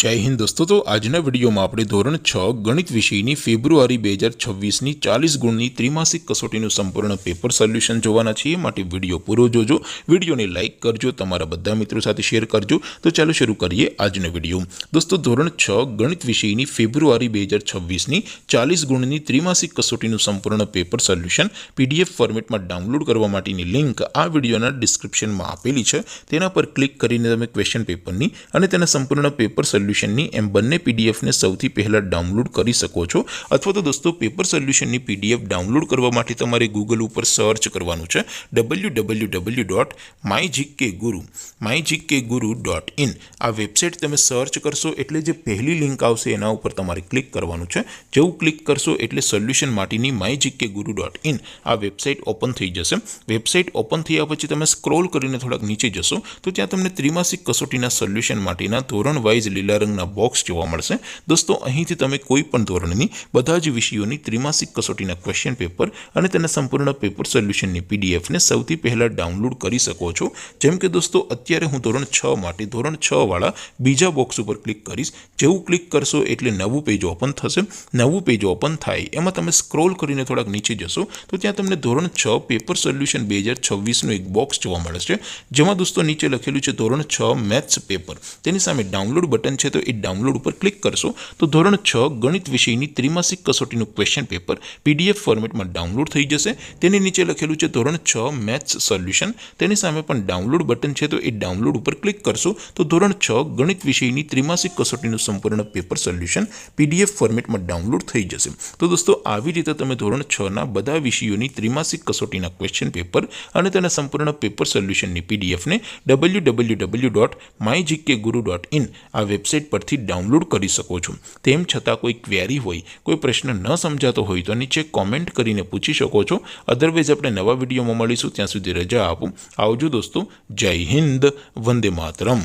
जय हिंद दोस्तों। तो आजना विडियो में आपणे धोरण 6 गणित विषयनी फेब्रुआरी 2026 ની 40 ગુણની ત્રિમાસિક કસોટીનું સંપૂર્ણ પેપર સોલ્યુશન જોવાના છીએ। માટે વિડિયો પૂરો જોજો, વિડિયોને લાઈક કરજો, તમારા બધા મિત્રો સાથે શેર કરજો। તો ચાલો શરૂ કરીએ આજનો વિડિયો। દોસ્તો ધોરણ 6 ગણિત વિષયની ફેબ્રુઆરી 2026 ની 40 ગુણની ત્રિમાસિક કસોટીનું સંપૂર્ણ પેપર સોલ્યુશન પીડીએફ ફોર્મેટમાં ડાઉનલોડ કરવા માટેની લિંક આ વિડિયોના ડિસ્ક્રિપ્શનમાં આપેલી છે। તેના પર ક્લિક કરીને તમે ક્વેશ્ચન પેપરની અને તેના સંપૂર્ણ પેપર સોલ્યુશનની એમ બંને પીડીએફને સૌથી પહેલા ડાઉનલોડ કરી શકો છો। અથવા તો દોસ્તો પેપર સોલ્યુશનની પીડીએફ ડાઉનલોડ કરવા માટે તમારે ગૂગલ ઉપર સર્ચ કરવાનું છે www.mygkguru.in। આ વેબસાઇટ તમે સર્ચ કરશો એટલે જે પહેલી લિંક આવશે એના ઉપર તમારે ક્લિક કરવાનું છે। જેવું ક્લિક કરશો એટલે સોલ્યુશન માટેની mygkguru.in આ વેબસાઇટ ઓપન થઈ જશે। વેબસાઇટ ઓપન થયા પછી તમે સ્ક્રોલ કરીને થોડાક નીચે જશો તો ત્યાં તમને ત્રિમાસિક કસોટીના સોલ્યુશન માટેના ધોરણ વાઇઝ લીલા રંગના બોક્સ જોવા મળશે। દોસ્તો અહીંથી તમે કોઈ પણ ધોરણની બધા જ વિષયોની ત્રિમાસિક કસોટીના ક્વેશ્ચન પેપર અને તેના સંપૂર્ણ પેપર સોલ્યુશનની પીડીએફને સૌથી પહેલા ડાઉનલોડ કરી શકો છો। જેમ કે દોસ્તો અત્યારે હું ધોરણ 6 માટે ધોરણ 6 વાળા બીજા બોક્સ ઉપર ક્લિક કરીશ। જેવું ક્લિક કરશો એટલે નવું પેજ ઓપન થશે। નવું પેજ ઓપન થાય એમાં તમે સ્ક્રોલ કરીને થોડાક નીચે જશો તો ત્યાં તમને ધોરણ 6 પેપર સોલ્યુશન 2026નું એક બોક્સ જોવા મળશે। જેમાં દોસ્તો નીચે લખેલું છે ધોરણ 6 મેથ્સ પેપર। તેની સામે ડાઉનલોડ બટન છે તો એ ડાઉનલોડ ઉપર ક્લિક કરશો તો ધોરણ 6 ગણિત વિષયની ત્રિમાસિક કસોટીનું ક્વેશ્ચન પેપર પીડીએફ ફોર્મેટમાં ડાઉનલોડ થઈ જશે। તેની નીચે લખેલું છે ધોરણ 6 મેથ્સ સોલ્યુશન। તેની સામે પણ ડાઉનલોડ બટન છે તો એ ડાઉનલોડ ઉપર ક્લિક કરશો તો ધોરણ 6 ગણિત વિષયની ત્રિમાસિક કસોટીનું સંપૂર્ણ પેપર સોલ્યુશન પીડીએફ ફોર્મેટમાં ડાઉનલોડ થઈ જશે। તો દોસ્તો આવી રીતે તમે ધોરણ 6ના બધા વિષયોની ત્રિમાસિક કસોટીના ક્વેશ્ચન પેપર અને તેના સંપૂર્ણ પેપર સોલ્યુશનની પીડીએફને www.mygkguru.in આ વેબસાઇટ પરથી ડાઉનલોડ કરી શકો છો। તેમ છતાં કોઈ ક્વેરી હોય, કોઈ પ્રશ્ન ન સમજાતો હોય તો નીચે કોમેન્ટ કરીને પૂછી શકો છો। અધરવાઇઝ આપણે નવા વિડીયોમાં મળીશું, ત્યાં સુધી રજા આપો। આવજો દોસ્તો, જય હિન્દ, વંદે માતરમ।